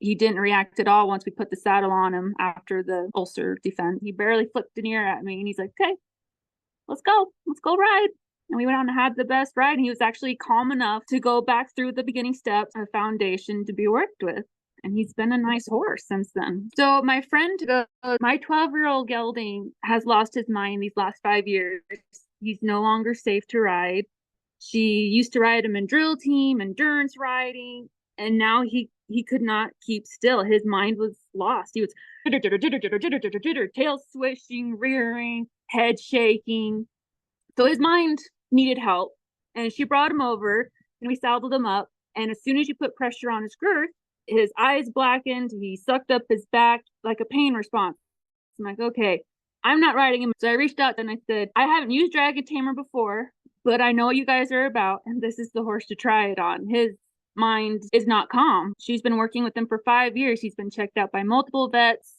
He didn't react at all once we put the saddle on him after the Ulcer Defense. He barely flipped an ear at me, and he's like, okay, let's go ride. And we went out and had the best ride. And he was actually calm enough to go back through the beginning steps, a foundation to be worked with. And he's been a nice horse since then. So my friend, my 12-year-old Gelding has lost his mind these last 5 years. He's no longer safe to ride. She used to ride him in drill team, endurance riding, and now he could not keep still. His mind was lost. He was tail swishing, rearing, head shaking. So his mind needed help. And she brought him over and we saddled him up. And as soon as you put pressure on his girth, his eyes blackened. He sucked up his back like a pain response. I'm like, okay, I'm not riding him. So I reached out and I said, I haven't used Dragon Tamer before, but I know what you guys are about. And this is the horse to try it on. His mind is not calm. She's been working with him for 5 years. He's been checked out by multiple vets.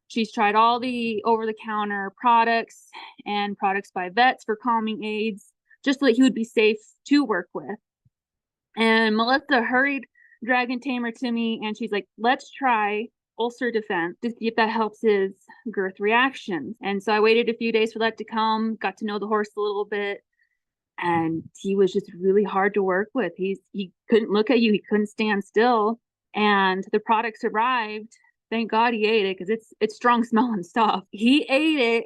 She's tried all the over-the-counter products and products by vets for calming aids, just so that he would be safe to work with. And Melissa hurried Dragon Tamer to me, and she's like, let's try Ulcer Defense to see if that helps his girth reactions. And so I waited a few days for that to come, got to know the horse a little bit, and he was just really hard to work with. He couldn't look at you. He couldn't stand still. And the products arrived. Thank God he ate it, because it's strong smelling stuff. He ate it,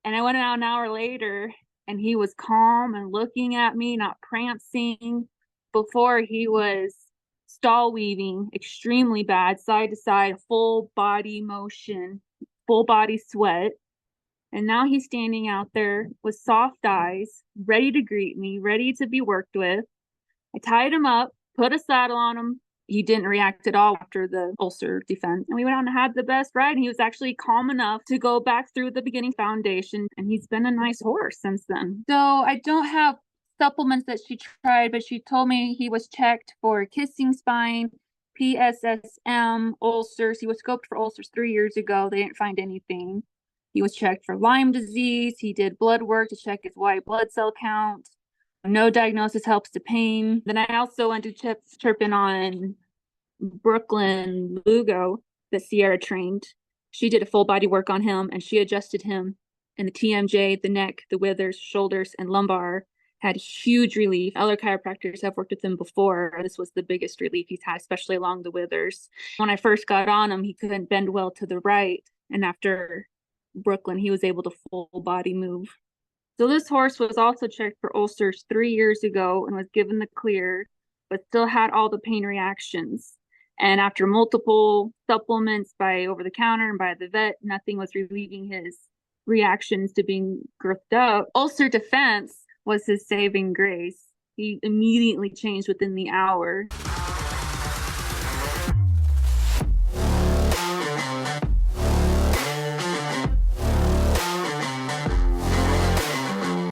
and I went out an hour later, and he was calm and looking at me, not prancing. Before, he was stall weaving extremely bad, side to side, full body motion, full body sweat. And now he's standing out there with soft eyes, ready to greet me, ready to be worked with. I tied him up, put a saddle on him. He didn't react at all after the Ulcer Defense. And we went out and had the best ride. And he was actually calm enough to go back through the beginning foundation. And he's been a nice horse since then. So I don't have supplements that she tried, but she told me he was checked for kissing spine, PSSM, ulcers. He was scoped for ulcers 3 years ago. They didn't find anything. He was checked for Lyme disease. He did blood work to check his white blood cell count. No diagnosis helps to pain. Then I also went to chirp in on Brooklyn Lugo that Sierra trained. She did a full body work on him, and she adjusted him in the TMJ, the neck, the withers, shoulders, and lumbar. Had huge relief. Other chiropractors have worked with him before. This was the biggest relief he's had, especially along the withers. When I first got on him, he couldn't bend well to the right. And after Brooklyn, he was able to full body move. So this horse was also checked for ulcers 3 years ago and was given the clear, but still had all the pain reactions. And after multiple supplements by over-the-counter and by the vet, nothing was relieving his reactions to being girthed up. Ulcer Defense was his saving grace. He immediately changed within the hour.